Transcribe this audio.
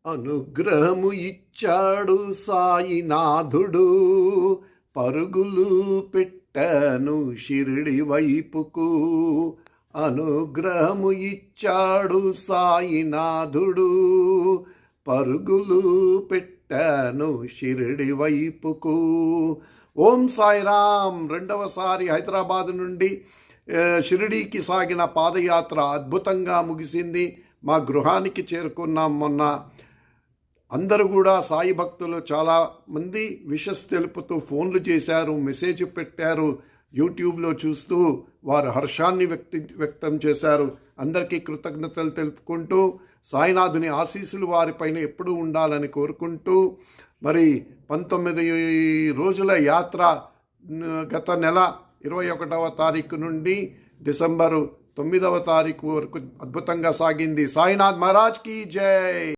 అనుగ్రహము ఇచ్చాడు సాయినాథుడు, పరుగులు పెట్టాను షిరిడి వైపుకు. అనుగ్రహము ఇచ్చాడు సాయినాథుడు, పరుగులు పెట్టాను షిరిడి వైపుకు. ఓం సాయిరామ్. రెండవసారి హైదరాబాద్ నుండి షిరిడీకి సాగిన పాదయాత్ర అద్భుతంగా ముగిసింది. మా గృహానికి చేరుకున్నాం మొన్న. అందరూ కూడా సాయి భక్తులు చాలామంది విషస్ తెలుపుతూ ఫోన్లు చేశారు, మెసేజ్ పెట్టారు. యూట్యూబ్లో చూస్తూ వారు హర్షాన్ని వ్యక్తం చేశారు. అందరికీ కృతజ్ఞతలు తెలుపుకుంటూ సాయినాథుని ఆశీస్సులు వారిపైన ఎప్పుడూ ఉండాలని కోరుకుంటూ, మరి 19 రోజుల యాత్ర గత నెల 21వ తారీఖు నుండి డిసెంబరు 9వ తారీఖు వరకు అద్భుతంగా సాగింది. సాయినాథ్ మహారాజ్ కీ జై.